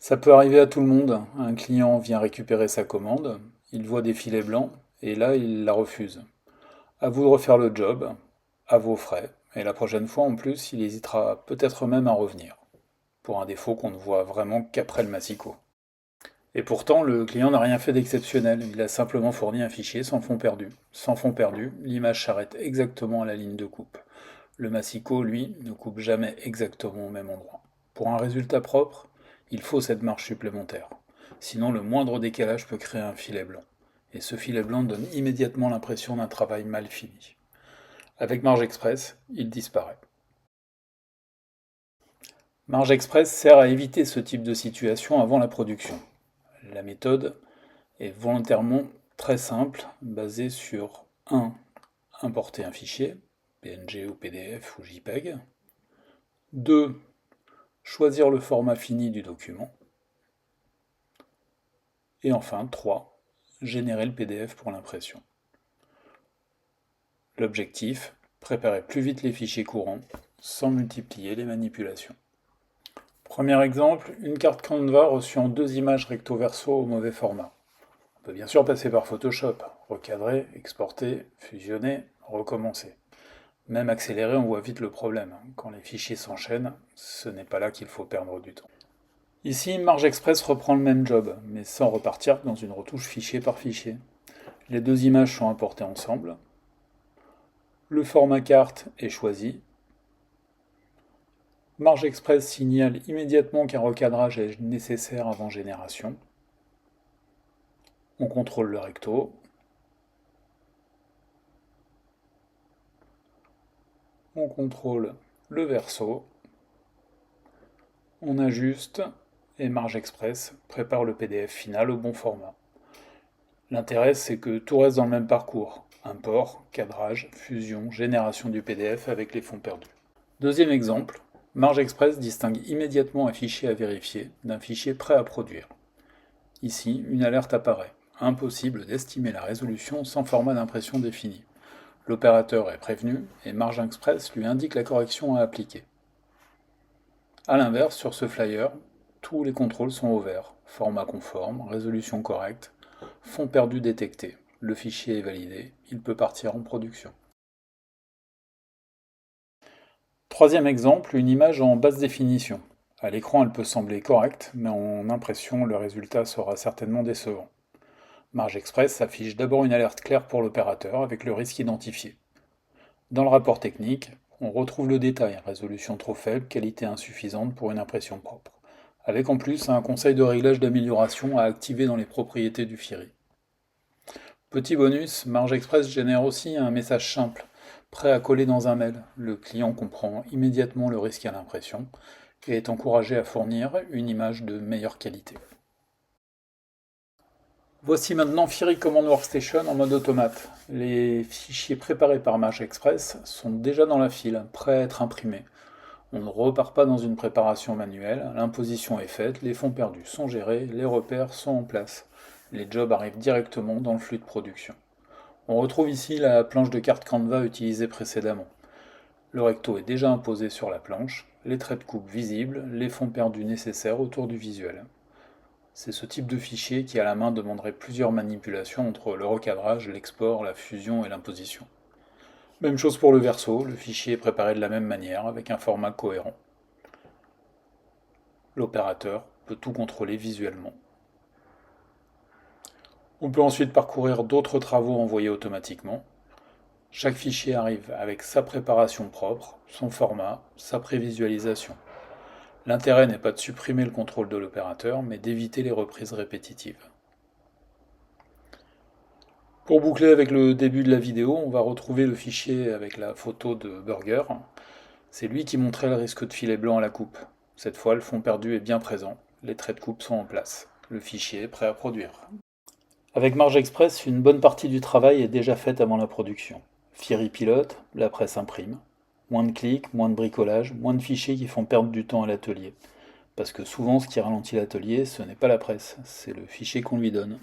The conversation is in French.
Ça peut arriver à tout le monde. Un client vient récupérer sa commande, il voit des filets blancs, et là il la refuse. À vous de refaire le job, à vos frais, et la prochaine fois en plus, il hésitera peut-être même à revenir, pour un défaut qu'on ne voit vraiment qu'après le massicot. Et pourtant, le client n'a rien fait d'exceptionnel, il a simplement fourni un fichier sans fond perdu. Sans fond perdu, l'image s'arrête exactement à la ligne de coupe. Le massicot, lui, ne coupe jamais exactement au même endroit. Pour un résultat propre, il faut cette marge supplémentaire. Sinon, le moindre décalage peut créer un filet blanc. Et ce filet blanc donne immédiatement l'impression d'un travail mal fini. Avec Marge Express, il disparaît. Marge Express sert à éviter ce type de situation avant la production. La méthode est volontairement très simple, basée sur 1. Importer un fichier, PNG ou PDF ou JPEG. 2. Choisir le format fini du document. Et enfin, 3. Générer le PDF pour l'impression. L'objectif, préparer plus vite les fichiers courants, sans multiplier les manipulations. Premier exemple, une carte Canva reçue en 2 images recto-verso au mauvais format. On peut bien sûr passer par Photoshop, recadrer, exporter, fusionner, recommencer. Même accéléré, on voit vite le problème. Quand les fichiers s'enchaînent, ce n'est pas là qu'il faut perdre du temps. Ici, Marge Express reprend le même job, mais sans repartir dans une retouche fichier par fichier. Les 2 images sont importées ensemble. Le format carte est choisi. Marge Express signale immédiatement qu'un recadrage est nécessaire avant génération. On contrôle le recto. On contrôle le verso. On ajuste et Marge Express prépare le PDF final au bon format. L'intérêt, c'est que tout reste dans le même parcours. Import, cadrage, fusion, génération du PDF avec les fonds perdus. Deuxième exemple, Marge Express distingue immédiatement un fichier à vérifier d'un fichier prêt à produire. Ici, une alerte apparaît. Impossible d'estimer la résolution sans format d'impression défini. L'opérateur est prévenu et Marge Express lui indique la correction à appliquer. A l'inverse, sur ce flyer, tous les contrôles sont au vert. Format conforme, résolution correcte, fond perdu détecté. Le fichier est validé, il peut partir en production. Troisième exemple, une image en basse définition. À l'écran, elle peut sembler correcte, mais en impression, le résultat sera certainement décevant. Marge Express affiche d'abord une alerte claire pour l'opérateur avec le risque identifié. Dans le rapport technique, on retrouve le détail, résolution trop faible, qualité insuffisante pour une impression propre, avec en plus un conseil de réglage d'amélioration à activer dans les propriétés du Fiori. Petit bonus, Marge Express génère aussi un message simple, prêt à coller dans un mail. Le client comprend immédiatement le risque à l'impression et est encouragé à fournir une image de meilleure qualité. Voici maintenant Fiori Command Workstation en mode automate. Les fichiers préparés par Marge Express sont déjà dans la file, prêts à être imprimés. On ne repart pas dans une préparation manuelle, l'imposition est faite, les fonds perdus sont gérés, les repères sont en place. Les jobs arrivent directement dans le flux de production. On retrouve ici la planche de carte Canva utilisée précédemment. Le recto est déjà imposé sur la planche, les traits de coupe visibles, les fonds perdus nécessaires autour du visuel. C'est ce type de fichier qui à la main demanderait plusieurs manipulations entre le recadrage, l'export, la fusion et l'imposition. Même chose pour le verso, le fichier est préparé de la même manière avec un format cohérent. L'opérateur peut tout contrôler visuellement. On peut ensuite parcourir d'autres travaux envoyés automatiquement. Chaque fichier arrive avec sa préparation propre, son format, sa prévisualisation. L'intérêt n'est pas de supprimer le contrôle de l'opérateur, mais d'éviter les reprises répétitives. Pour boucler avec le début de la vidéo, on va retrouver le fichier avec la photo de Burger. C'est lui qui montrait le risque de filet blanc à la coupe. Cette fois, le fond perdu est bien présent, les traits de coupe sont en place. Le fichier est prêt à produire. Avec Marge Express, une bonne partie du travail est déjà faite avant la production. Fiori pilote, la presse imprime. Moins de clics, moins de bricolage, moins de fichiers qui font perdre du temps à l'atelier. Parce que souvent, ce qui ralentit l'atelier, ce n'est pas la presse, c'est le fichier qu'on lui donne.